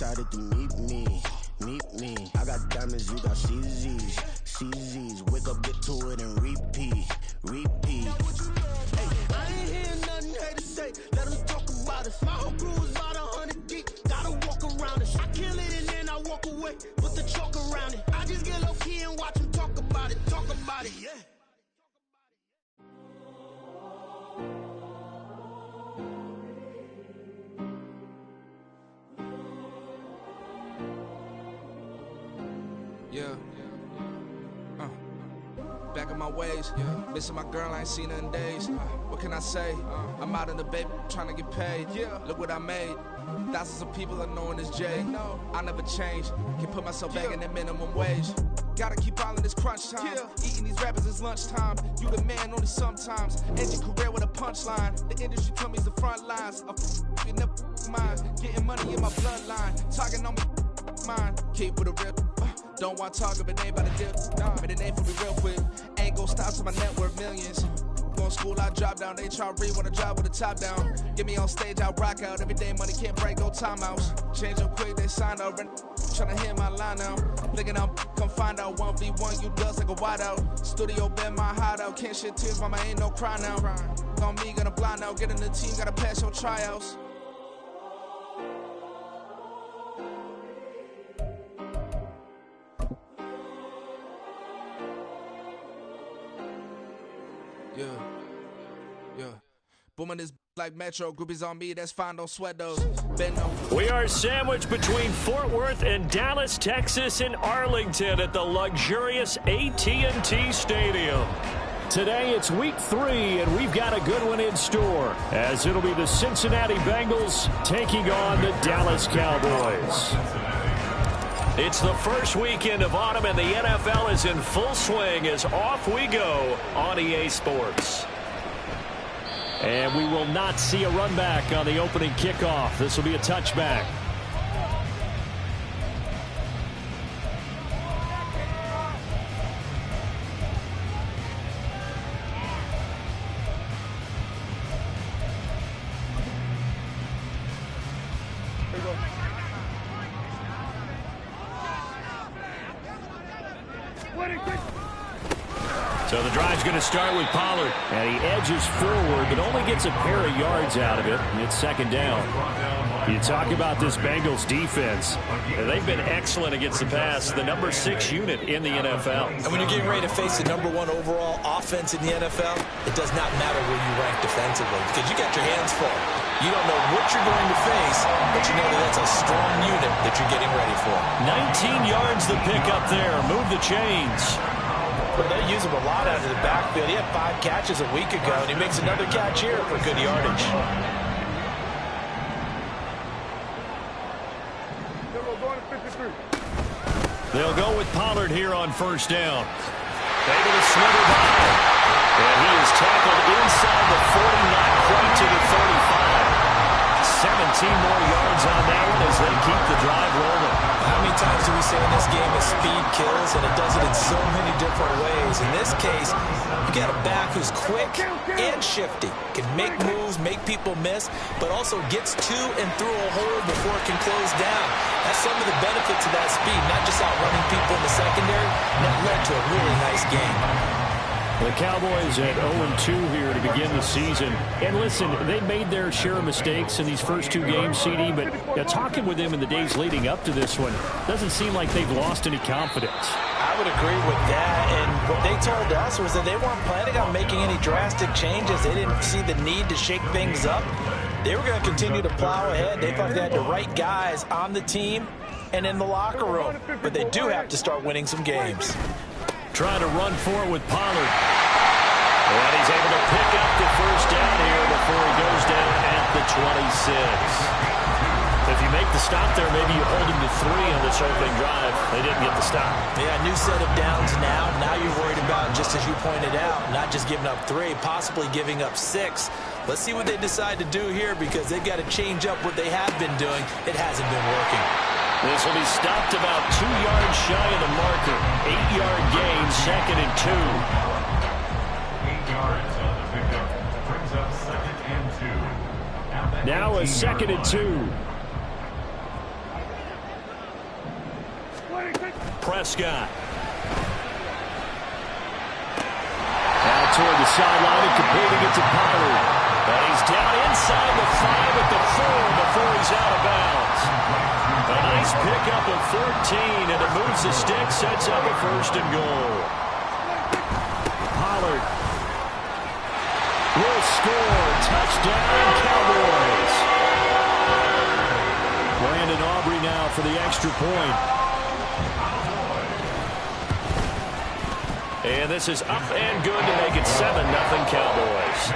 excited to meet me. I got diamonds, you got CZs. Wake up, get to it, and repeat. Hey, I ain't hearing nothing hate to say. Let them talk about us. My whole crew is about 100 deep. Gotta walk around us. I kill it and then I walk away. Put the chalk around it. I just get low key and watch them talk about it. Yeah. Back on my ways, missing my girl, I ain't seen her in days. What can I say? I'm out in the baby, trying to get paid. Look what I made. Thousands of people are knowing this Jay. I never change. Can put myself back in the minimum wage. Gotta keep all in this crunch time. Eating these rappers is lunchtime. You the man only sometimes. End your career with a punchline. The industry told me it's the front lines. You never mind. Getting money in my bloodline. Talking on me, mine. Keep with a real. Don't want to talk if it ain't about a dip. But it ain't for me real quick. Ain't gon' stop till my net worth millions. Going school, I drop down. They try to read when I drive with the top down. Get me on stage, I rock out. Every day money can't break, go timeouts. Change up quick, they signed up. Tryna hear my line now. Thinking I'm come find out 1v1, you does like a wideout. Studio been my hideout. Can't shed tears, mama ain't no cry now. On me, gonna blind out. Get in the team, gotta pass your tryouts. Yeah. Booming this like Metro. Groupies on me, that's fine, don't sweat those. We are sandwiched between Fort Worth and Dallas, Texas, and Arlington at the luxurious AT&T Stadium. Today it's week 3, and we've got a good one in store, as it'll be the Cincinnati Bengals taking on the Dallas Cowboys. It's the first weekend of autumn, and the NFL is in full swing as off we go on EA Sports. And we will not see a run back on the opening kickoff. This will be a touchback. So the drive's going to start with Pollard. And he edges forward, but only gets a pair of yards out of it. And it's second down. You talk about this Bengals defense. They've been excellent against the pass. The number 6 unit in the NFL. And when you're getting ready to face the number 1 overall offense in the NFL, it does not matter where you rank defensively, because you got your hands full. You don't know what you're going to face, but you know that that's a strong unit that you're getting ready for. 19 yards the pick up there. Move the chains. But they use him a lot out of the backfield. He had 5 catches a week ago, and he makes another catch here for good yardage. They'll go with Pollard here on first down. Able to slither by. And he is tackled inside the 40, not quite to the 35. 17 more yards on that one as they keep the drive rolling. How many times do we say in this game that speed kills, and it does it in so many different ways? In this case, you got a back who's quick and shifty, can make moves, make people miss, but also gets to and through a hole before it can close down. That's some of the benefits of that speed, not just outrunning people in the secondary, and that led to a really nice game. The Cowboys at 0-2 here to begin the season. And listen, they made their share of mistakes in these first 2 games, CD, but talking with them in the days leading up to this one, doesn't seem like they've lost any confidence. I would agree with that, and what they told us was that they weren't planning on making any drastic changes. They didn't see the need to shake things up. They were going to continue to plow ahead. They thought they had the right guys on the team and in the locker room, but they do have to start winning some games. Trying to run for it with Pollard. And he's able to pick up the first down here before he goes down at the 26. If you make the stop there, maybe you hold him to 3 on this opening drive. They didn't get the stop. Yeah, new set of downs now. Now you're worried about, just as you pointed out, not just giving up 3, possibly giving up 6. Let's see what they decide to do here, because they've got to change up what they have been doing. It hasn't been working. This will be stopped about 2 yards shy of the marker. 8-yard gain, second and 2. 8 yards on the pickup. Brings up second and 2. Now a second and 2. Prescott. Out toward the sideline and completing it to Pollard. And he's down inside the 5 at the 4 before he's out of bounds. A nice pickup of 14, and it moves the stick, sets up a 1st and goal. Pollard will score. Touchdown, Cowboys. Brandon Aubrey now for the extra point. And this is up and good to make it 7-0 Cowboys.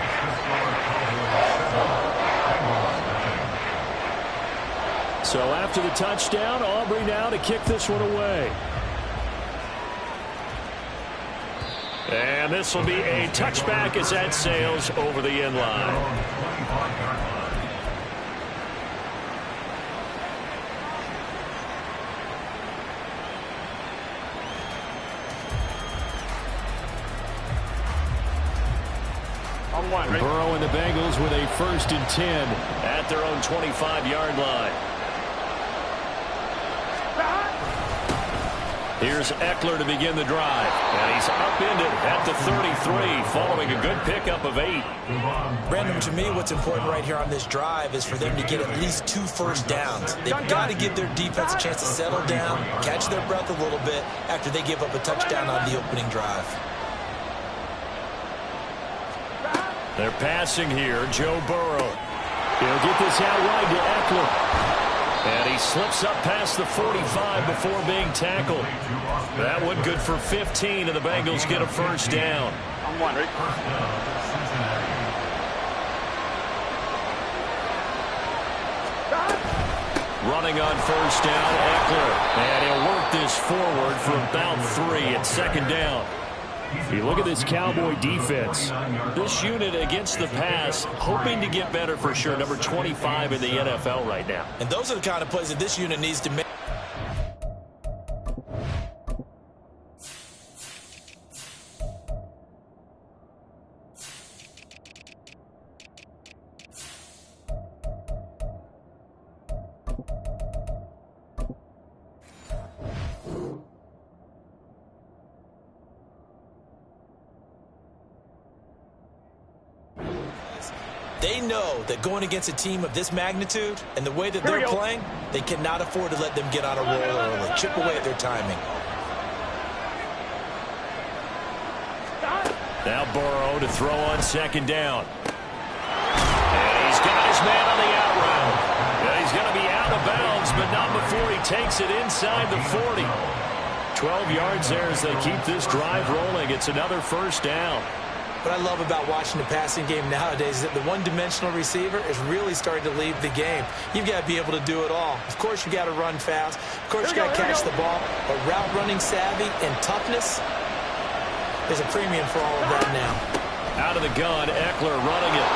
So after the touchdown, Aubrey now to kick this one away. And this will be a touchback as that sails over the end line. Burrow and the Bengals with a 1st and 10 at their own 25-yard line. Here's Eckler to begin the drive. And he's upended at the 33 following a good pickup of 8. Brandon, to me, what's important right here on this drive is for them to get at least 2 first downs. They've got to give their defense a chance to settle down, catch their breath a little bit after they give up a touchdown on the opening drive. They're passing here. Joe Burrow. He'll get this out wide to Eckler. And he slips up past the 45 before being tackled. That one good for 15, and the Bengals get a 1st down. Running on 1st down, Eckler. And he'll work this forward for about 3 at 2nd down. If you look at this Cowboy defense, this unit against the pass, hoping to get better for sure. Number 25 in the NFL right now. And those are the kind of plays that this unit needs to make. They know that going against a team of this magnitude and the way that they're playing, they cannot afford to let them get on a roll early. Chip away at their timing. Now Burrow to throw on 2nd down. And he's got his man on the out route. And he's going to be out of bounds, but not before he takes it inside the 40. 12 yards there as they keep this drive rolling. It's another 1st down. What I love about watching the passing game nowadays is that the one-dimensional receiver is really starting to lead the game. You've got to be able to do it all. Of course, you got to run fast. Of course, you got to catch the ball. But route running savvy and toughness, there's a premium for all of that now. Out of the gun, Eckler running it.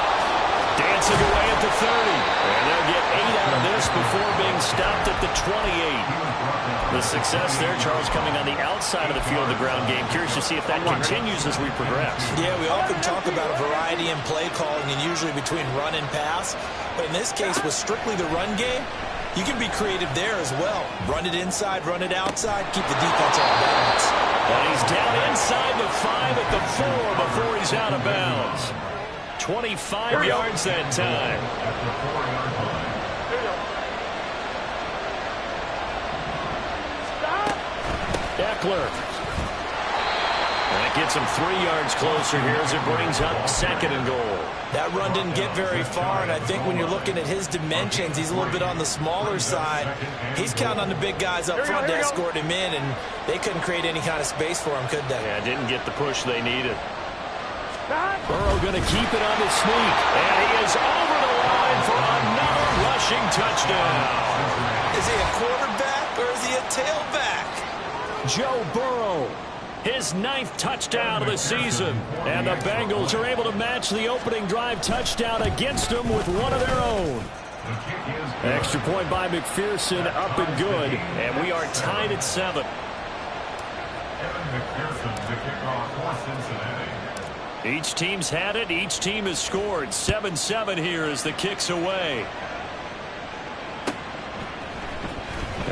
Dancing away at the 30. And they'll get 8 out of this before being stopped at the 28. The success there, Charles, coming on the outside of the field of the ground game. Curious to see if that continues as we progress. Yeah, we often talk about a variety in play calling and usually between run and pass. But in this case, with strictly the run game, you can be creative there as well. Run it inside, run it outside, keep the defense off balance. And he's down inside the 5 at the 4 before he's out of bounds. 25 yards that time. Eckler. And that gets him 3 yards closer here as it brings up 2nd and goal. That run didn't get very far, and I think when you're looking at his dimensions, he's a little bit on the smaller side. He's counting on the big guys up front to escort him in, and they couldn't create any kind of space for him, could they? Yeah, didn't get the push they needed. Burrow going to keep it on the sneak, and he is over the line for another rushing touchdown. Is he a quarterback or is he a tailback? Joe Burrow, his 9th touchdown of the season. And the Bengals are able to match the opening drive touchdown against them with one of their own. Extra point by McPherson, up and good. And we are tied at 7. Each team's had it. Each team has scored. 7-7 here as the kick's away.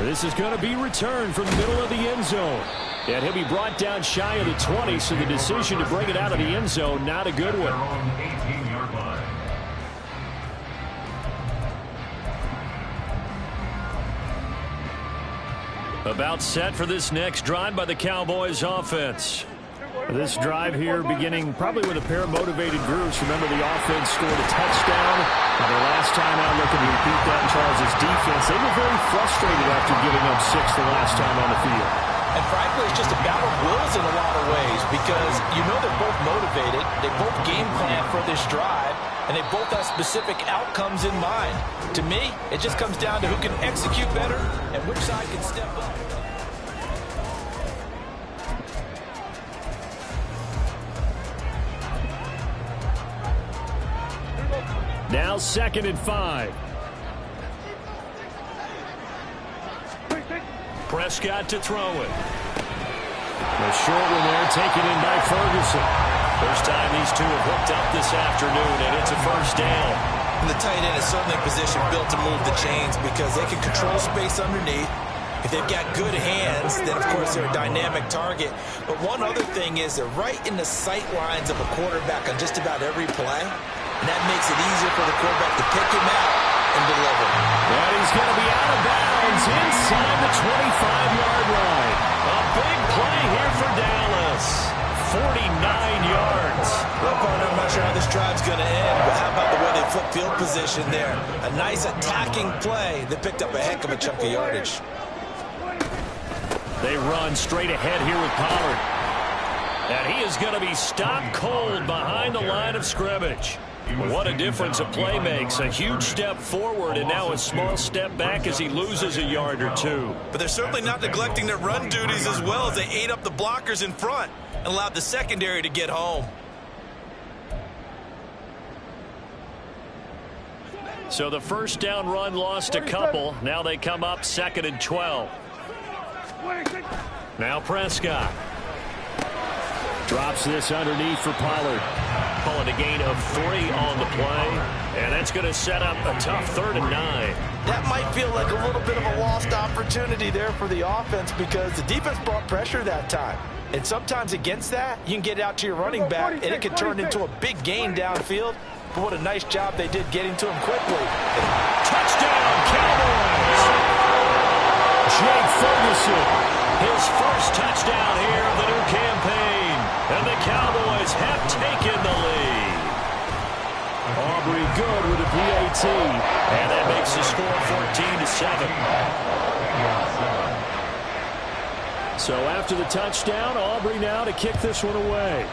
And this is going to be returned from the middle of the end zone. And he'll be brought down shy of the 20, so the decision to bring it out of the end zone, not a good one. 18-yard line. About set for this next drive by the Cowboys offense. This drive here beginning probably with a pair of motivated groups. Remember, the offense scored a touchdown. And the last time out, looking to repeat that in Charles' defense, they were very frustrated after giving up 6 the last time on the field. And frankly, it's just a battle of wills in a lot of ways because you know they're both motivated. They both game plan for this drive, and they both have specific outcomes in mind. To me, it just comes down to who can execute better and which side can step up. Now 2nd and 5. Prescott to throw it. A short one there taken in by Ferguson. First time these two have hooked up this afternoon, and it's a first down. And the tight end is certainly a position built to move the chains because they can control space underneath. If they've got good hands, then of course they're a dynamic target. But one other thing is they're right in the sight lines of a quarterback on just about every play. And that makes it easier for the quarterback to pick him out and deliver. And he's going to be out of bounds inside the 25-yard line. A big play here for Dallas. 49 yards. Well, partner, I'm not sure how this drive's going to end, but how about the way they flip field position there? A nice attacking play that picked up a heck of a chunk of yardage. They run straight ahead here with Pollard. And he is going to be stopped cold behind the line of scrimmage. What a difference a play makes. A huge step forward and now a small step back as he loses a yard or two. But they're certainly not neglecting their run duties as well as they ate up the blockers in front and allowed the secondary to get home. So the first down run lost a couple. Now they come up 2nd and 12. Now Prescott. Drops this underneath for Pollard. Calling a gain of 3 on the play. And that's going to set up a tough 3rd and 9. That might feel like a little bit of a lost opportunity there for the offense because the defense brought pressure that time. And sometimes against that, you can get it out to your running back, and it can turn into a big gain downfield. But what a nice job they did getting to him quickly. Touchdown, Cowboys! Jake Ferguson, his first touchdown here of the new campaign. And the Cowboys have taken the lead. Aubrey good with a PAT. And that makes the score 14-7. So after the touchdown, Aubrey now to kick this one away.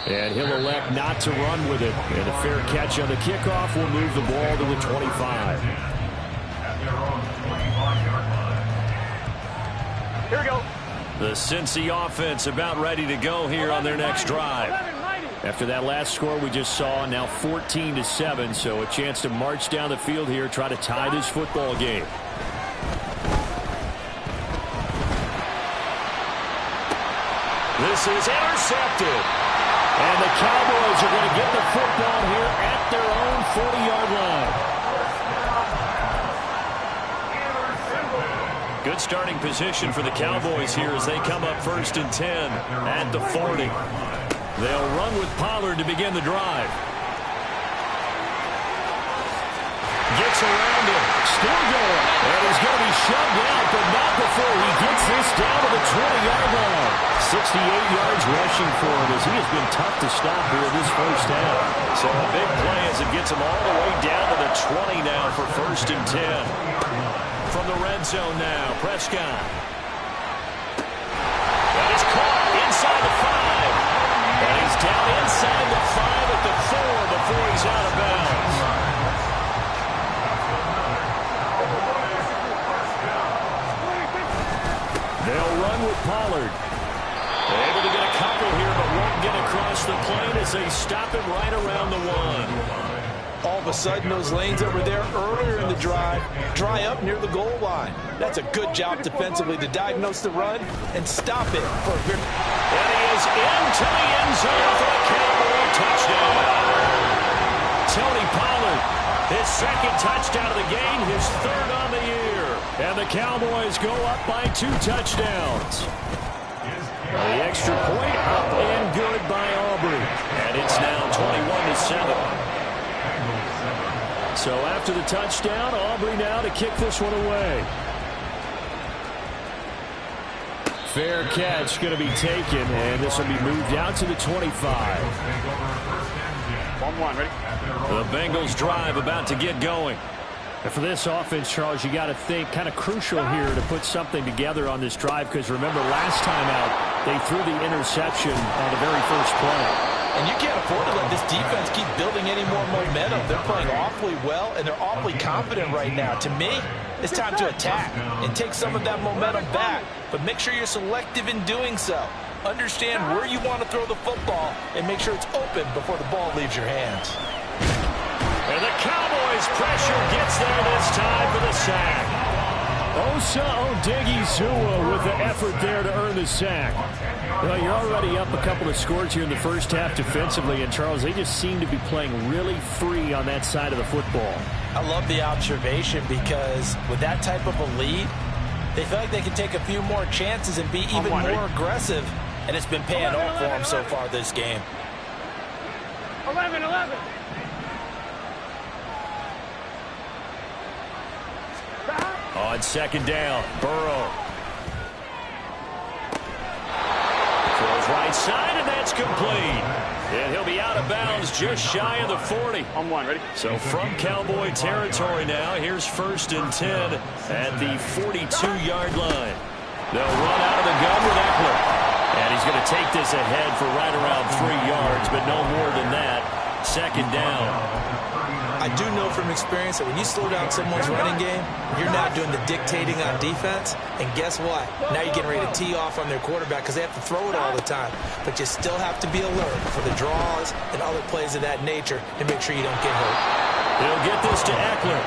And he'll elect not to run with it. And a fair catch on the kickoff will move the ball to the 25. Here we go. The Cincy offense about ready to go here on their next drive. After that last score we just saw, now 14-7, so a chance to march down the field here, try to tie this football game. This is intercepted. And the Cowboys are going to get the football here at their own 40-yard line. Good starting position for the Cowboys here as they come up 1st and 10 at the 40. They'll run with Pollard to begin the drive. Gets around him. Still going. And he's going to be shoved out, but not before he gets this down to the 20-yard line. 68 yards rushing for him as he has been tough to stop here this first half. So a big play as it gets him all the way down to the 20 now for 1st and 10. From the red zone now, Prescott. That is caught inside the 5. And he's down inside the 5 at the 4 before he's out of bounds. They'll run with Pollard. Able to get a couple here, but won't get across the plane as they stop it right around the 1. All of a sudden, those lanes that were there earlier in the drive dry up near the goal line. That's a good job defensively to diagnose the run and stop it for a good. And he is into the end zone for a Cowboy touchdown. Tony Pollard, his 2nd touchdown of the game, his the Cowboys go up by 2 touchdowns. The extra point up and good by Aubrey. And it's now 21-7. So after the touchdown, Aubrey now to kick this one away. Fair catch going to be taken, and this will be moved out to the 25. 1-1, ready? The Bengals drive about to get going. And for this offense, Charles, you got to think kind of crucial here to put something together on this drive, because remember last time out they threw the interception on the very first play. And you can't afford to let this defense keep building any more momentum. They're playing awfully well, and they're awfully confident right now. To me, it's time to attack and take some of that momentum back. But make sure you're selective in doing so. Understand where you want to throw the football and make sure it's open before the ball leaves your hands. And the Cowboys pressure gets there this time for the sack. Osa Odighizuwa with the effort there to earn the sack. Well, you're already up a couple of scores here in the first half defensively, and Charles, they just seem to be playing really free on that side of the football. I love the observation, because with that type of a lead, they feel like they can take a few more chances and be even more aggressive, and it's been paying off for them so far this game. 11. On second down, Burrow. Throws right side, and that's complete. And he'll be out of bounds just shy of the 40. 1-1, ready? So from Cowboy territory now, here's 1st and 10 at the 42-yard line. They'll run out of the gun with Eckler. And he's going to take this ahead for right around 3 yards, but no more than that. Second down. I do know from experience that when you slow down someone's running game, you're now doing the dictating on defense. And guess what? Now you're getting ready to tee off on their quarterback because they have to throw it all the time. But you still have to be alert for the draws and other plays of that nature to make sure you don't get hurt. He'll get this to Eckler.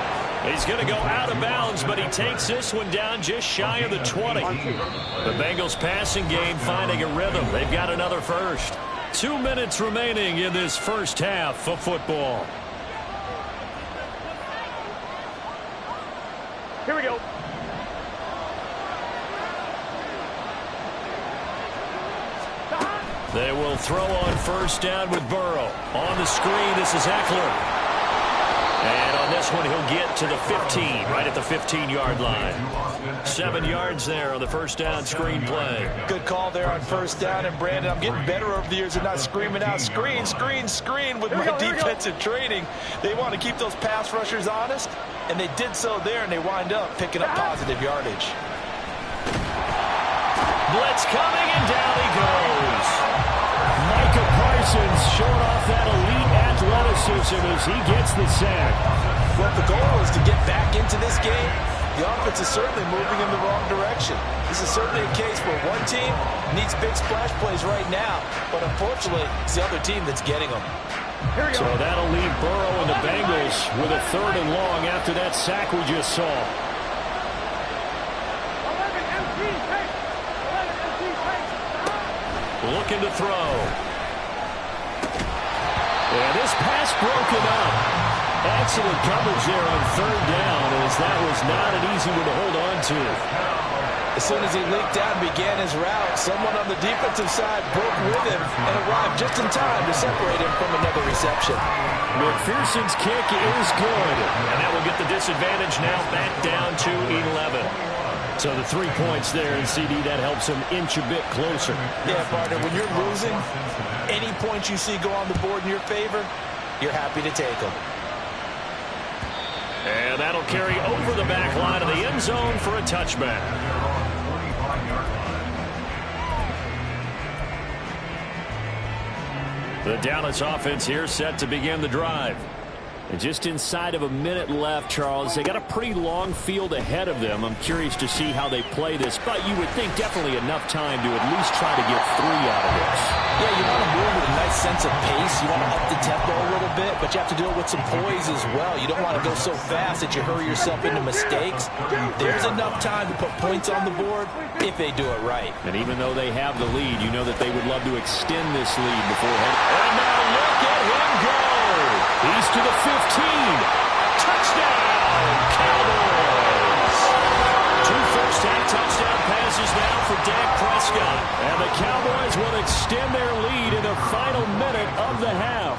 He's going to go out of bounds, but he takes this one down just shy of the 20. The Bengals passing game finding a rhythm. They've got another first. 2 minutes remaining in this first half of football. Here we go. They will throw on first down with Burrow. On the screen, this is Eckler. And on this one, he'll get to the 15, right at the 15-yard line. 7 yards there on the first down screen play. Good call there on first down. And, Brandon, I'm getting better over the years of not screaming out, screen with my defensive training. They want to keep those pass rushers honest, and they did so there, and they wind up picking up positive yardage. Blitz coming, and down he goes. Micah Parsons showing off that elite athleticism as he gets the sack. Well, the goal is to get back into this game. The offense is certainly moving in the wrong direction. This is certainly a case where one team needs big splash plays right now, but unfortunately, it's the other team that's getting them. So that'll leave Burrow and the Bengals with a 3rd and long after that sack we just saw. Looking to throw. And this pass broken up. Excellent coverage there on 3rd down, as that was not an easy one to hold on to. As soon as he leaked out and began his route, someone on the defensive side broke with him and arrived just in time to separate him from another reception. McPherson's kick is good, and that will get the disadvantage now back down to 11. So the 3 points there, and CD, that helps him inch a bit closer. Yeah, partner, when you're losing, any points you see go on the board in your favor, you're happy to take them. And that'll carry over the back line of the end zone for a touchback. The Dallas offense here set to begin the drive. And just inside of a minute left, Charles, they got a pretty long field ahead of them. I'm curious to see how they play this, but you would think definitely enough time to at least try to get 3 out of this. Yeah, you want to move with a nice sense of pace. You want to up the tempo a little bit, but you have to do it with some poise as well. You don't want to go so fast that you hurry yourself into mistakes. There's enough time to put points on the board if they do it right. And even though they have the lead, you know that they would love to extend this lead before heading. And now look at him go! He's to the 15. Touchdown, Cowboys! 2 extend their lead in the final minute of the half.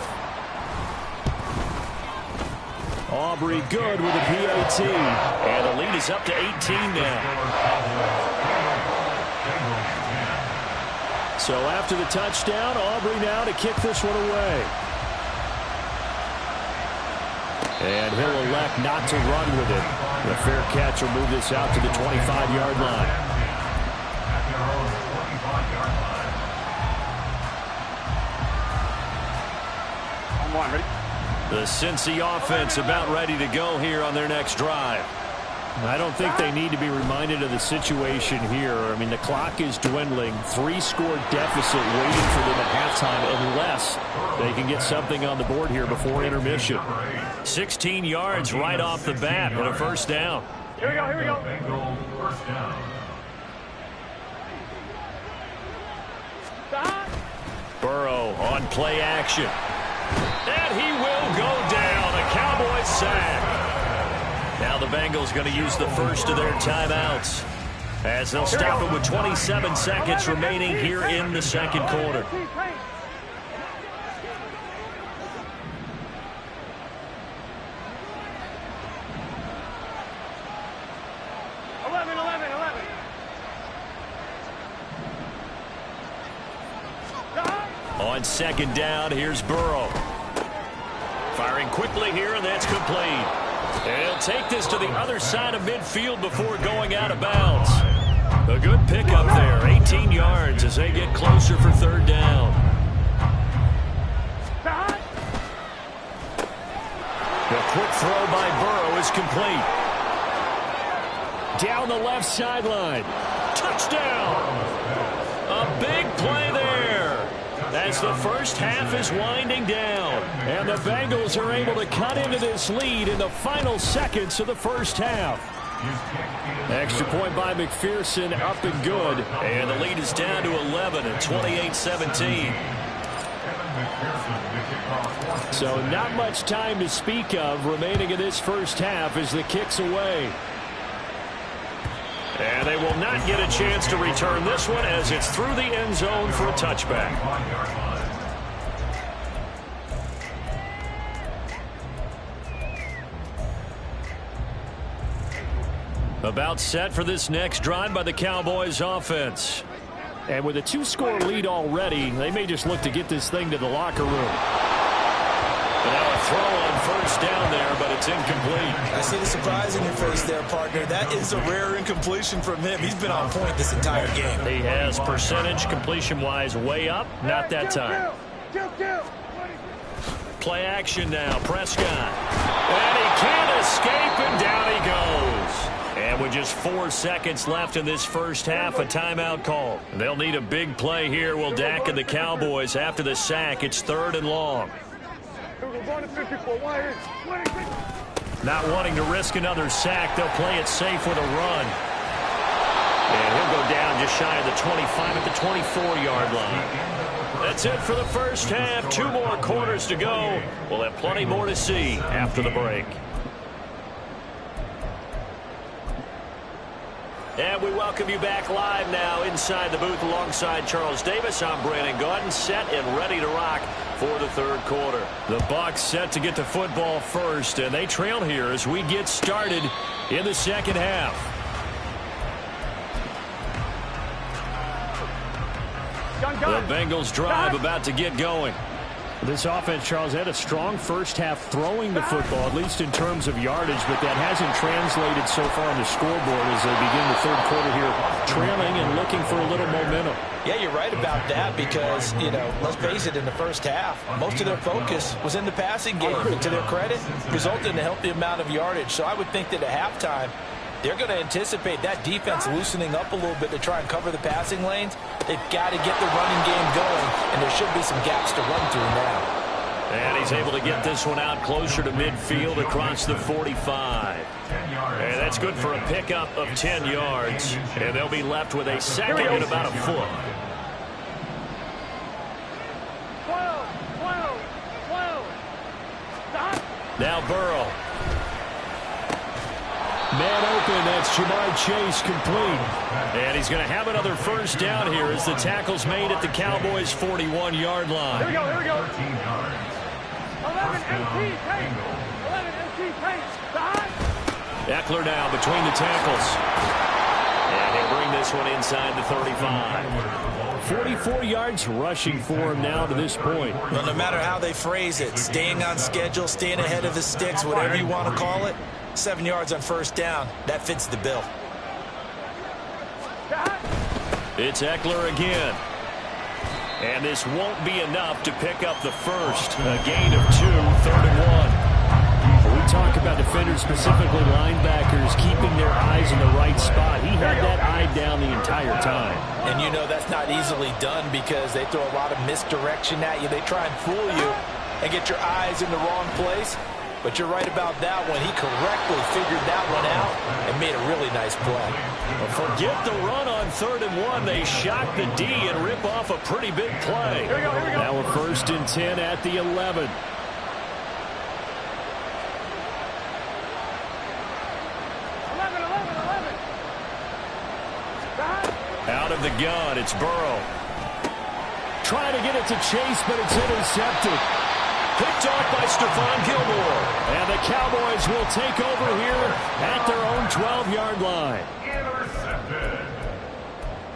Aubrey good with a PAT. And the lead is up to 18 now. So after the touchdown, Aubrey now to kick this one away. And he'll elect not to run with it. The fair catch will move this out to the 25-yard line. Ready? The Cincy offense about ready to go here on their next drive. I don't think they need to be reminded of the situation here. I mean, the clock is dwindling. 3-score deficit waiting for them at halftime unless they can get something on the board here before intermission. 16 yards right off the bat and a first down. Here we go, here we go. Bengals first down. Burrow on play action. And he will go down. A Cowboys sack. Now the Bengals going to use the first of their timeouts as they'll stop it with 27 seconds remaining here in the second quarter. On second down, here's Burrow. Firing quickly here, and that's complete. And he'll take this to the other side of midfield before going out of bounds. A good pickup there, 18 yards as they get closer for third down. The quick throw by Burrow is complete. Down the left sideline. Touchdown! A big play there. As the first half is winding down. And the Bengals are able to cut into this lead in the final seconds of the first half. Extra point by McPherson, up and good. And the lead is down to 11 at 28-17. So not much time to speak of remaining in this first half as the kick's away. And they will not get a chance to return this one as it's through the end zone for a touchback. About set for this next drive by the Cowboys offense. And with a 2-score lead already, they may just look to get this thing to the locker room. And now a throw on first down there, but it's incomplete. I see the surprise in your face there, partner. That is a rare incompletion from him. He's been on point this entire game. He has percentage completion-wise way up. Not that time. Play action now. Prescott. And he can't escape, and down he goes. And with just 4 seconds left in this first half, a timeout call. They'll need a big play here. Will Dak and the Cowboys after the sack. It's 3rd and long. Not wanting to risk another sack, they'll play it safe with a run. And he'll go down just shy of the 25 at the 24-yard line. That's it for the first half. 2 more quarters to go. We'll have plenty more to see after the break. And we welcome you back live now inside the booth alongside Charles Davis. I'm Brandon Gaudin, set and ready to rock for the third quarter. The Bucs set to get the football first, and they trail here as we get started in the second half. The Bengals drive about to get going. This offense, Charles, had a strong first half throwing the football, at least in terms of yardage, but that hasn't translated so far on the scoreboard as they begin the third quarter here, trailing and looking for a little momentum. Yeah, you're right about that because, let's face it, in the first half, most of their focus was in the passing game. And to their credit, resulted in a healthy amount of yardage. So I would think that at halftime, they're going to anticipate that defense loosening up a little bit to try and cover the passing lanes. They've got to get the running game going, and there should be some gaps to run through now. And he's able to get this one out closer to midfield across the 45. And that's good for a pickup of 10 yards. And they'll be left with a second and about a foot. 12. Now Burrow. man open. That's Jamar Chase complete. And he's going to have another first down here as the tackle's made at the Cowboys' 41-yard line. Here we go, here we go. 13 yards. 11 MT paint. 11 MT paint. Side. Eckler now between the tackles. And he'll bring this one inside the 35. 44 yards rushing for him now to this point. Well, no matter how they phrase it, staying on schedule, staying ahead of the sticks, whatever you want to call it, 7 yards on first down, that fits the bill. It's Eckler again. And this won't be enough to pick up the first. A gain of 2, 3rd and 1. We talk about defenders, specifically linebackers, keeping their eyes in the right spot. He had that eye down the entire time. And you know that's not easily done because they throw a lot of misdirection at you. They try and fool you and get your eyes in the wrong place. But you're right about that one. He correctly figured that one out and made a really nice play. Well, forget the run on 3rd and 1. They shock the D and rip off a pretty big play. Here we go, here we go. Now we're 1st and 10 at the 11. 11. Out of the gun, it's Burrow. Trying to get it to Chase, but it's intercepted. Picked off by Stephon Gilmore. And the Cowboys will take over here at their own 12-yard line. Intercepted.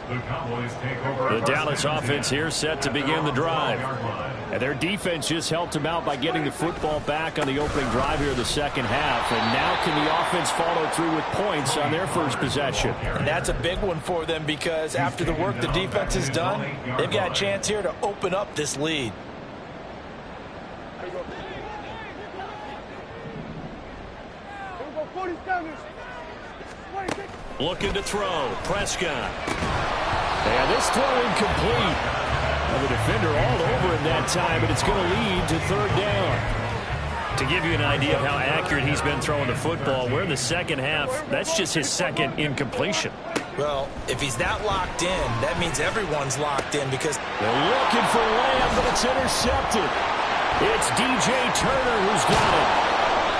The Cowboys take over. The Dallas offense here set to begin the drive. And their defense just helped them out by getting the football back on the opening drive here in the second half. And now can the offense follow through with points on their first possession? And that's a big one for them because after the work the defense has done, they've got a chance here to open up this lead. Looking to throw. Prescott. And this throw incomplete. Well, the defender all over him that time, but it's going to lead to 3rd down. To give you an idea of how accurate he's been throwing the football, we're in the second half. That's just his second incompletion. Well, if he's that locked in, that means everyone's locked in because they're looking for Lamb, but it's intercepted. It's DJ Turner who's got it.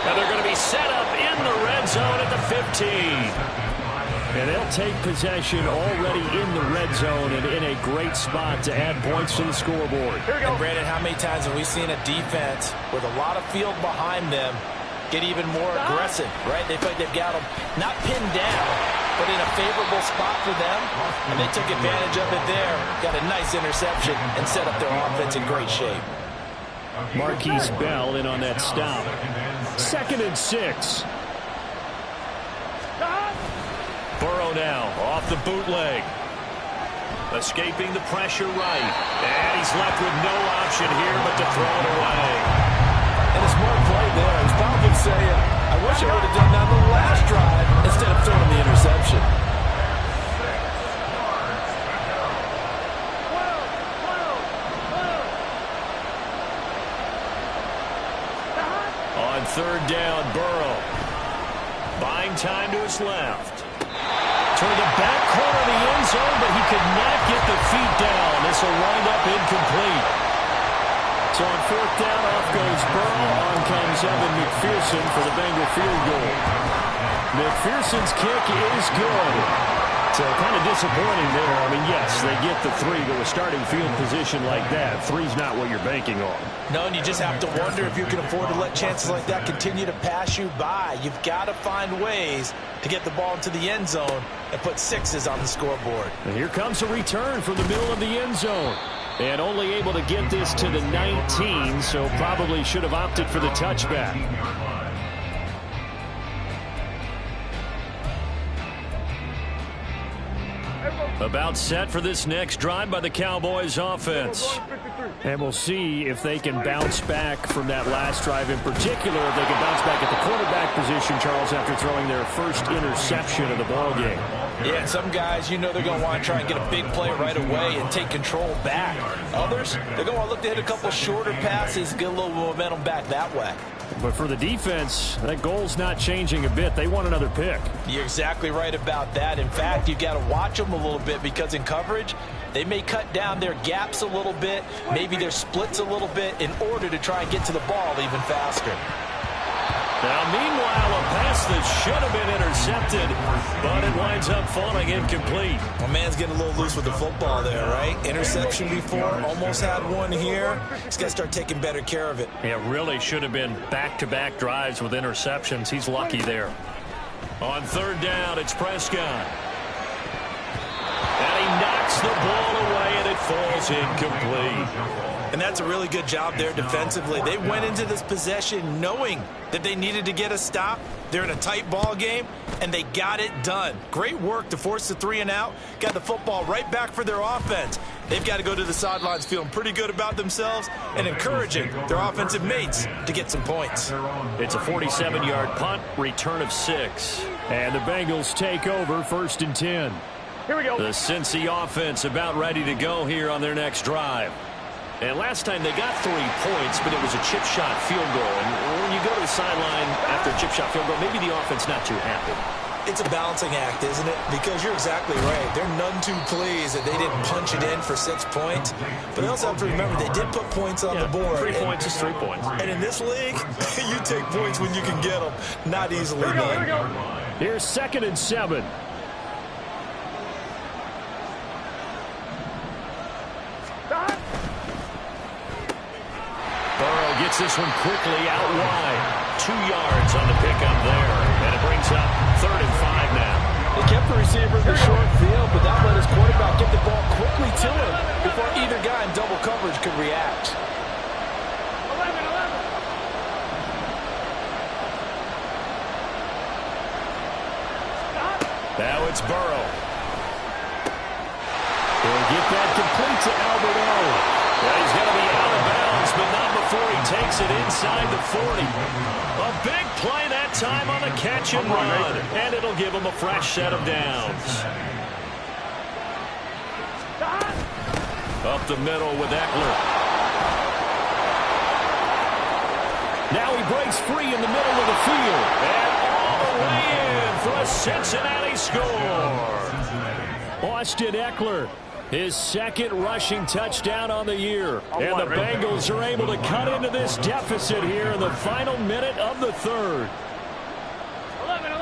And they're going to be set up in the red zone at the 15. And they'll take possession already in the red zone and in a great spot to add points to the scoreboard. And Brandon, how many times have we seen a defense with a lot of field behind them get even more aggressive, right? They feel like they've got them not pinned down, but in a favorable spot for them, and they took advantage of it there, got a nice interception, and set up their offense in great shape. Marquise Bell in on that stop. 2nd and 6. Burrow now off the bootleg. Escaping the pressure right. And he's left with no option here but to throw it away. And a smart play there. He's probably saying, I wish I would have done that on the last drive instead of throwing the interception. On 3rd down, Burrow. Buying time to his left. Toward the back corner of the end zone, but he could not get the feet down. This will wind up incomplete. So on 4th down, off goes Burrow. On comes Evan McPherson for the Bengal field goal. McPherson's kick is good. So kind of disappointing there. I mean, yes, they get the 3, but with starting field position like that, 3's not what you're banking on. No, and you just have to wonder if you can afford to let chances like that continue to pass you by. You've got to find ways to get the ball into the end zone and put 6s on the scoreboard. And here comes a return from the middle of the end zone. And only able to get this to the 19, so probably should have opted for the touchback. About set for this next drive by the Cowboys offense. And we'll see if they can bounce back from that last drive in particular. If they can bounce back at the quarterback position, Charles, after throwing their first interception of the ballgame. Yeah, and some guys, you know they're going to want to try and get a big play right away and take control back. Others, they're going to look to hit a couple shorter passes, get a little momentum back that way. But for the defense, that goal's not changing a bit. They want another pick. You're exactly right about that. In fact, you've got to watch them a little bit because in coverage, they may cut down their gaps a little bit, maybe their splits a little bit in order to try and get to the ball even faster. Now, meanwhile, a pass that should have been intercepted, but it winds up falling incomplete. My man's getting a little loose with the football there, right? Interception before, almost had one here. He's got to start taking better care of it. Yeah, really should have been back-to-back drives with interceptions. He's lucky there. On third down, it's Prescott. And he knocks the ball away, and it falls incomplete. And that's a really good job there defensively. They went into this possession knowing that they needed to get a stop. They're in a tight ball game, and they got it done. Great work to force the 3 and out. Got the football right back for their offense. They've got to go to the sidelines feeling pretty good about themselves and encouraging their offensive mates to get some points. It's a 47-yard punt, return of 6. And the Bengals take over 1st and 10. Here we go. The Cincy offense about ready to go here on their next drive. And last time they got 3 points, but it was a chip shot field goal. And when you go to the sideline after a chip shot field goal, maybe the offense not too happy. It's a balancing act, isn't it? Because you're exactly right. They're none too pleased that they didn't punch it in for 6 points. But they also have to remember they did put points on the board. 3 points is 3 points. And in this league, you take points when you can get them. Not easily done. Here's 2nd and 7. Burrow gets this one quickly out wide. 2 yards on the pickup there. And it brings up 3rd and 5 now. They kept the receiver in the short field, but that let his quarterback get the ball quickly to him before either guy in double coverage could react. 11. Now it's Burrow. He'll get that complete to Albert O. Well, he's going to be out of bounds, but not before he takes it inside the 40. A big play that time on the catch and run, and it'll give him a fresh set of downs. Up the middle with Eckler. Now he breaks free in the middle of the field. And all the way in for a Cincinnati score. Austin Eckler, his 2nd rushing touchdown on the year. And the Bengals are able to cut into this deficit here in the final minute of the 3rd. 11.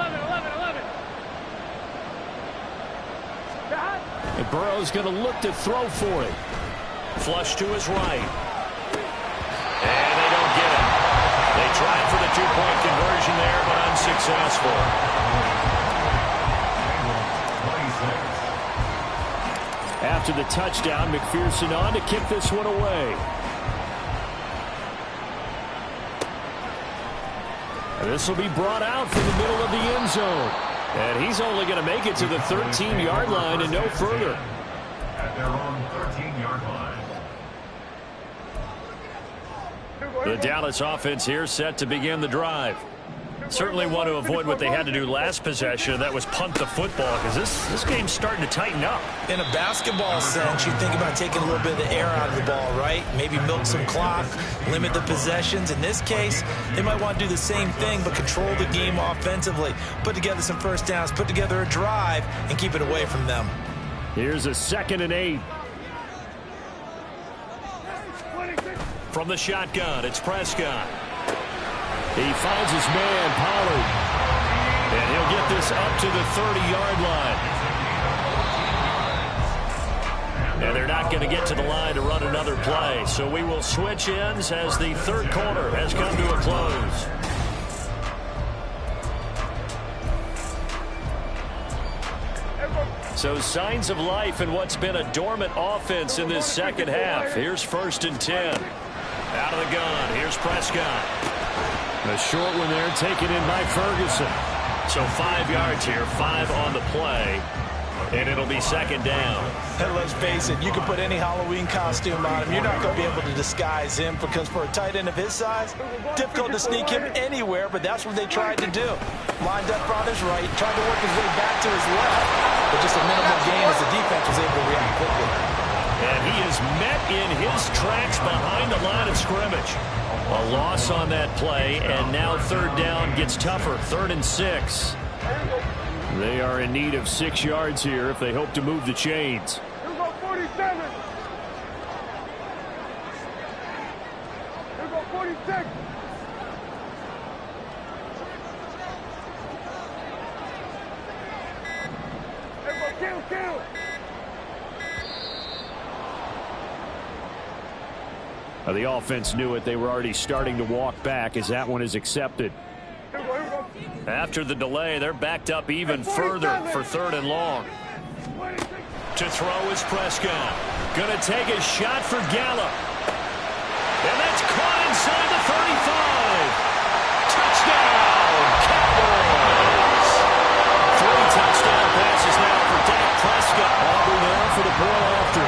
And Burrow's going to look to throw for it. Flush to his right. And they don't get it. They tried for the 2-point conversion there, but unsuccessful. After the touchdown, McPherson on to kick this one away. And this will be brought out from the middle of the end zone. And he's only going to make it to the 13-yard line and no further. At their own 13-yard line. The Dallas offense here set to begin the drive. Certainly want to avoid what they had to do last possession. That was punt the football, because this game's starting to tighten up. In a basketball sense, you think about taking a little bit of the air out of the ball, right? Maybe milk some clock, limit the possessions. In this case, they might want to do the same thing, but control the game offensively. Put together some first downs, put together a drive, and keep it away from them. Here's a 2nd and 8. From the shotgun, it's Prescott. He finds his man, Pollard. And he'll get this up to the 30-yard line. And they're not going to get to the line to run another play. So we will switch ends as the 3rd quarter has come to a close. So signs of life in what's been a dormant offense in this 2nd half. Here's 1st and 10. Out of the gun. Here's Prescott. A short one there taken in by Ferguson. So 5 yards here, 5 on the play. And it'll be 2nd down. And let's face it, you can put any Halloween costume on him. You're not going to be able to disguise him, because for a tight end of his size, difficult to sneak him anywhere, but that's what they tried to do. Lined up on his right, tried to work his way back to his left, but just a minimal gain as the defense was able to react quickly. And he is met in his tracks behind the line of scrimmage. A loss on that play, and now 3rd down gets tougher. 3rd and 6. They are in need of 6 yards here if they hope to move the chains. Here go 47. Here go 46. The offense knew it. They were already starting to walk back as that one is accepted. After the delay, they're backed up even further for 3rd and long. To throw is Prescott. Going to take a shot for Gallup. And that's caught inside the 35. Touchdown, Cowboys. 3 touchdown passes now for Dak Prescott. Aubrey now for the point after.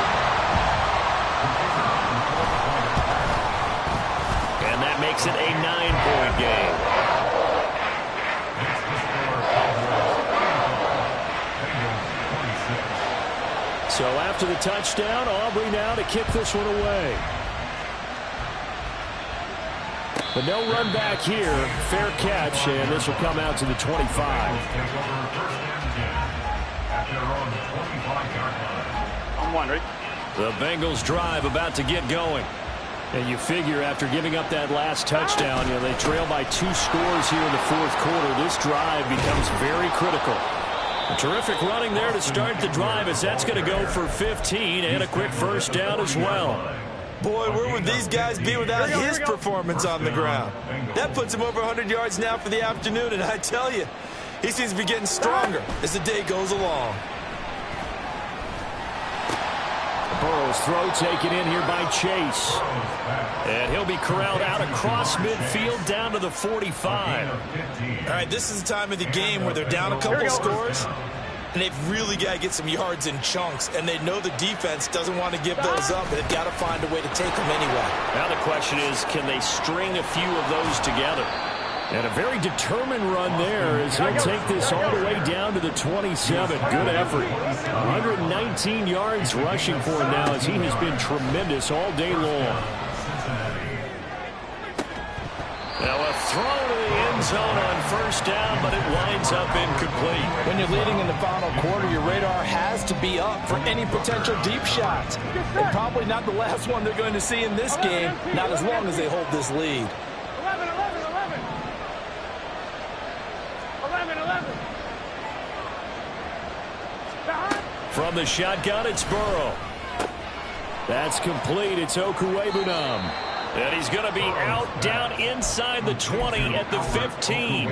And that makes it a 9-point game. So after the touchdown, Aubrey now to kick this one away. But no run back here. Fair catch, and this will come out to the 25. I'm wondering. The Bengals drive about to get going. And you figure after giving up that last touchdown, they trail by 2 scores here in the 4th quarter. This drive becomes very critical. A terrific running there to start the drive as that's going to go for 15 and a quick first down as well. Boy, where would these guys be without his performance on the ground? That puts him over 100 yards now for the afternoon, and I tell you, he seems to be getting stronger as the day goes along. Burrow's throw taken in here by Chase. And he'll be corralled out across midfield down to the 45. All right, this is the time of the game where they're down a couple scores, and they've really got to get some yards in chunks, and they know the defense doesn't want to give those up, and they've got to find a way to take them anyway. Now the question is, can they string a few of those together? And a very determined run there as he'll take this all the way down to the 27. Good effort. 119 yards rushing for him now as he has been tremendous all day long. Now a throw to the end zone on first down, but it winds up incomplete. When you're leading in the final quarter, your radar has to be up for any potential deep shots. And probably not the last one they're going to see in this game, not as long as they hold this lead. 11. From the shotgun, it's Burrow. That's complete. It's Okuwebunam. And he's going to be out down inside the 20 at the 15.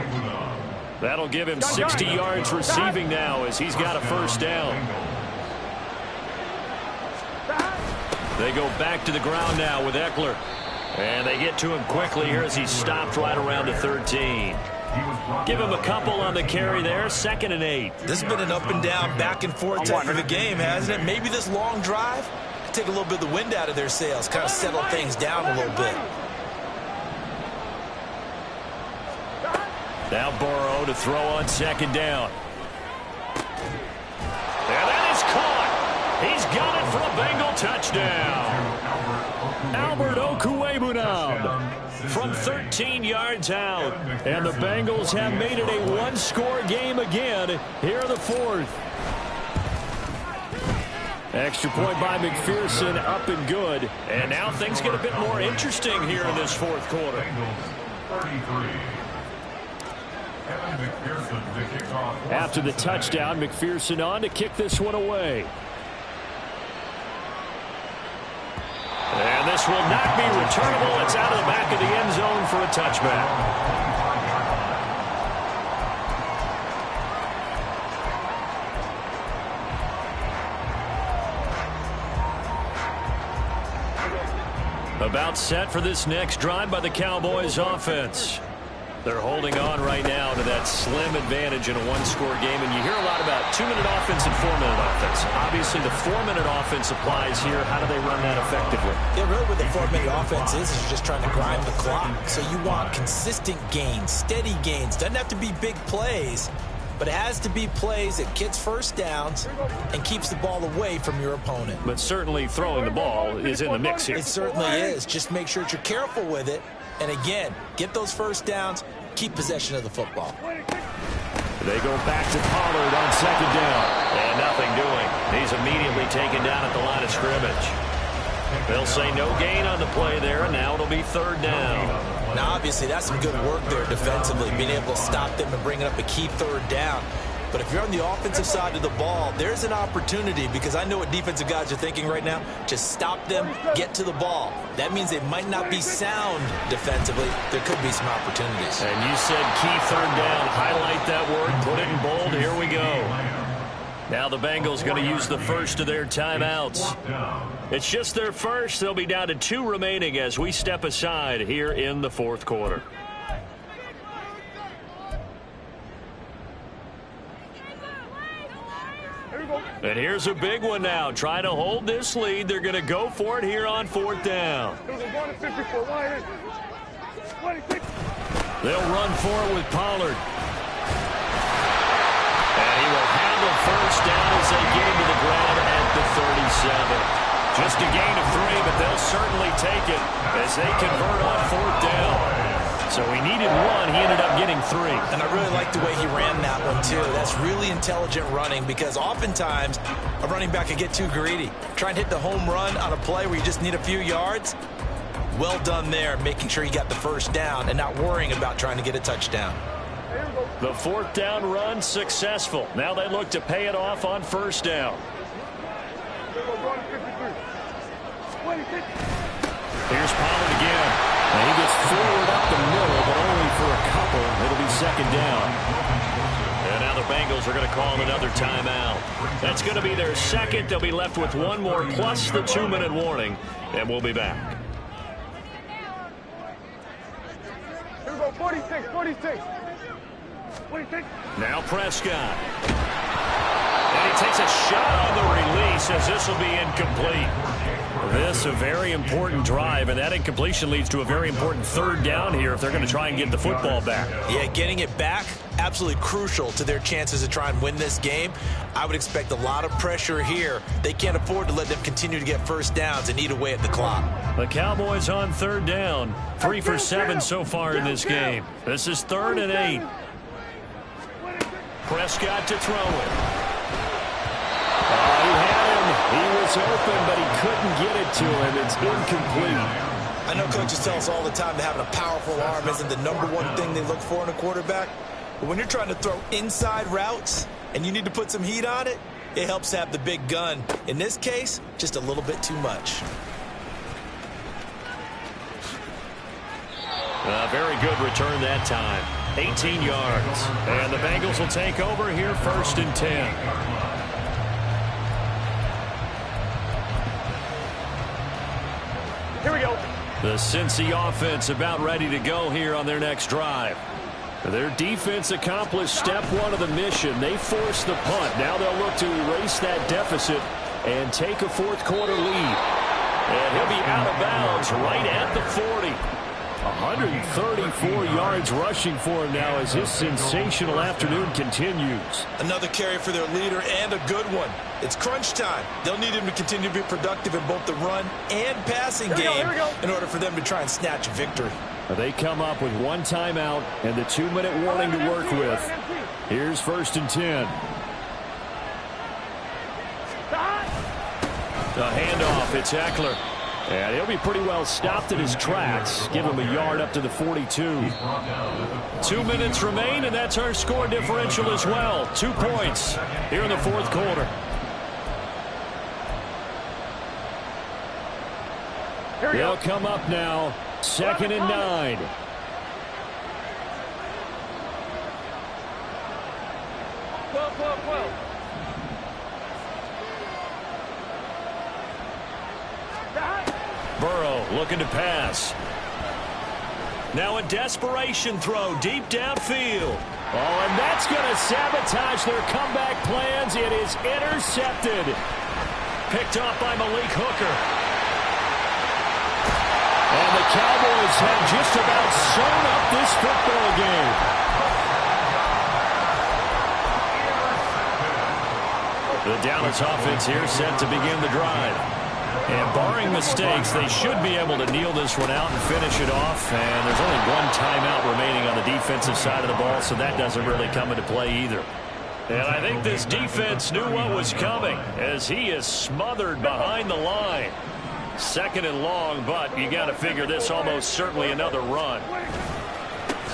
That'll give him 60 yards receiving now as he's got a first down. They go back to the ground now with Eckler. And they get to him quickly here as he's stopped right around the 13. Give him a couple on the carry there. 2nd and 8. This has been an up and down, back and forth type of a game, hasn't it? Maybe this long drive could take a little bit of the wind out of their sails, kind of settle things down a little bit. Now Burrow to throw on 2nd down. And that is caught. He's got it for a Bengal touchdown. Albert Okuwebunam from 13 yards out. And the Bengals have made it a one-score game again here in the 4th. Extra point by McPherson, up and good. And now things get a bit more interesting here in this 4th quarter. After the touchdown, McPherson on to kick this one away. And this will not be returnable. It's out of the back of the end zone for a touchback. About set for this next drive by the Cowboys offense. They're holding on right now to that slim advantage in a one-score game. And you hear a lot about 2-minute offense and 4-minute offense. Obviously, the 4-minute offense applies here. How do they run that effectively? Yeah, really what the 4-minute offense is you're just trying to grind the clock. So you want consistent gains, steady gains. Doesn't have to be big plays, but it has to be plays that gets first downs and keeps the ball away from your opponent. But certainly throwing the ball is in the mix here. It certainly is. Just make sure that you're careful with it. And again, get those first downs, keep possession of the football. They go back to Pollard on 2nd down. And nothing doing. He's immediately taken down at the line of scrimmage. They'll say no gain on the play there, and now it'll be 3rd down. Now, obviously, that's some good work there defensively, being able to stop them and bringing up a key 3rd down. But if you're on the offensive side of the ball, there's an opportunity, because I know what defensive guys are thinking right now. Just stop them, get to the ball. That means they might not be sound defensively. There could be some opportunities. And you said key third down. Highlight that word, put it in bold. Here we go. Now the Bengals going to use the first of their timeouts. It's just their first. They'll be down to 2 remaining as we step aside here in the fourth quarter. And here's a big one now. Trying to hold this lead. They're going to go for it here on 4th down. They'll run for it with Pollard. And he will have a first down as they get him to the ground at the 37. Just a gain of 3, but they'll certainly take it as they convert on 4th down. So he needed 1. He ended up getting 3. And I really like the way he ran that one, too. That's really intelligent running, because oftentimes a running back can get too greedy. Try and hit the home run on a play where you just need a few yards. Well done there, making sure you got the first down and not worrying about trying to get a touchdown. The 4th down run successful. Now they look to pay it off on 1st down. Here's Pollard again. And he gets forward up the middle, but only for a couple. It'll be 2nd down. And now the Bengals are going to call another timeout. That's going to be their 2nd. They'll be left with 1 more plus the 2-minute warning. And we'll be back. Here we go, 46, 46. 46. Now Prescott. And he takes a shot on the release as this will be incomplete. This a very important drive, and that incompletion leads to a very important 3rd down here if they're going to try and get the football back. Yeah, getting it back, absolutely crucial to their chances to try and win this game. I would expect a lot of pressure here. They can't afford to let them continue to get first downs and eat away at the clock. The Cowboys on 3rd down. 3 for 7 so far in this game. This is 3rd and 8. Prescott to throw it. He had him. He was open, but he couldn't get it to him. It's incomplete. I know coaches tell us all the time that having a powerful arm isn't the #1 thing they look for in a quarterback. But when you're trying to throw inside routes and you need to put some heat on it, it helps to have the big gun. In this case, just a little bit too much. A very good return that time. 18 yards. And the Bengals will take over here 1st and 10. Here we go. The Cincy offense about ready to go here on their next drive. Their defense accomplished step 1 of the mission. They forced the punt. Now they'll look to erase that deficit and take a 4th quarter lead. And he'll be out of bounds right at the 40. 134 yards rushing for him now as his sensational afternoon continues. Another carry for their leader, and a good one. It's crunch time. They'll need him to continue to be productive in both the run and passing game in order for them to try and snatch victory. They come up with 1 timeout and the 2-minute warning to work with. Here's 1st and 10. The handoff, it's Eckler. And he'll be pretty well stopped at his tracks. Give him a yard up to the 42. 2 minutes remain, and that's our score differential as well. 2 points here in the 4th quarter. They'll come up now. 2nd and 9. Burrow looking to pass. Now a desperation throw deep downfield. Oh, and that's going to sabotage their comeback plans. It is intercepted. Picked off by Malik Hooker. And the Cowboys have just about sewn up this football game. The Dallas offense here set to begin the drive. And barring mistakes, they should be able to kneel this one out and finish it off. And there's only 1 timeout remaining on the defensive side of the ball, so that doesn't really come into play either. And I think this defense knew what was coming as he is smothered behind the line. 2nd and long, but you got to figure this almost certainly another run.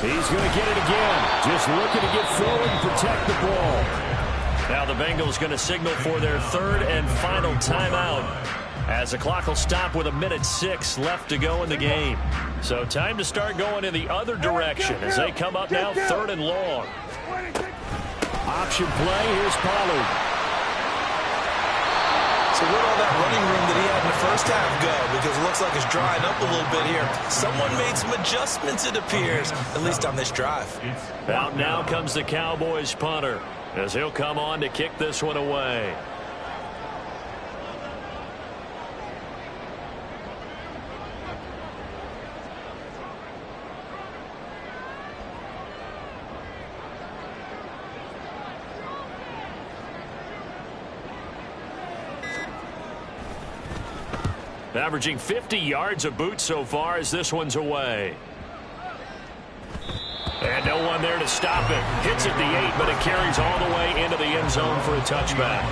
He's going to get it again. Just looking to get forward and protect the ball. Now the Bengals going to signal for their third and final timeout, as the clock will stop with 1:06 left to go in the game. So time to start going in the other direction as they come up now, third and long. Option play, here's Pollard. So where'd all that running room that he had in the first half go? Because it looks like it's drying up a little bit here. Someone made some adjustments, it appears, at least on this drive. Out now comes the Cowboys punter, as he'll come on to kick this one away. Averaging 50 yards a boot so far as this one's away. And no one there to stop it. Hits at the 8, but it carries all the way into the end zone for a touchback.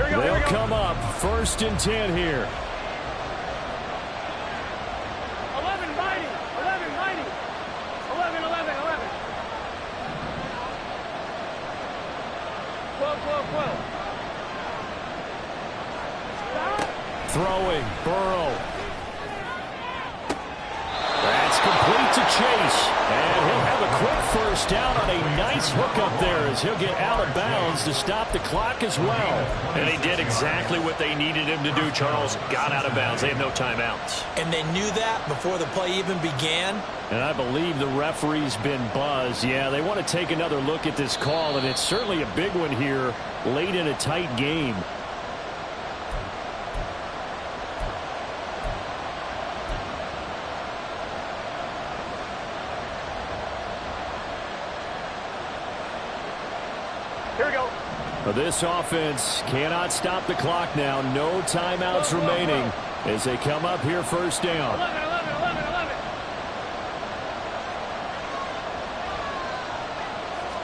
They'll come up first and 10 here. 11, 90, 11, 90, 11, 11, 11. 12, 12, 12. Stop. Throwing, Burrow. That's complete to Chase. And he'll have a quick first down on a nice hookup there as he'll get out of bounds to stop the clock as well. And he did exactly what they needed him to do, Charles. Got out of bounds. They had no timeouts. And they knew that before the play even began. And I believe the referee's been buzzed. Yeah, they want to take another look at this call, and it's certainly a big one here late in a tight game. Here we go. This offense cannot stop the clock now. No timeouts remaining as they come up here first down. 11, 11, 11, 11.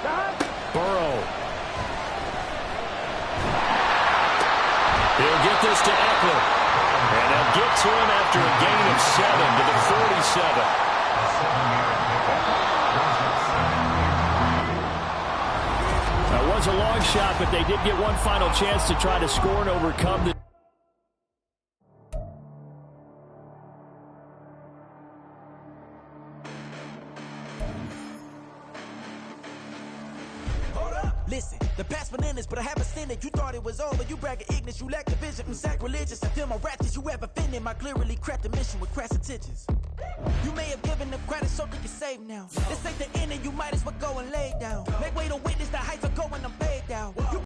Stop. Burrow. He'll get this to Eckler. And they'll get to him after a gain of 7 to the 47. That was a long shot, but they did get one final chance to try to score and overcome the Listen, the past bananas, but I haven't seen it. You thought it was over, you bragging ignorance, you lack the vision. Sacrilegious, I feel my wrath. You ever offended my clearly crafted mission with crass intentions. You may have given them credit so they can save now. This ain't the end and you might as well go and lay down. Make way to witness the heights of going, I'm paid down. You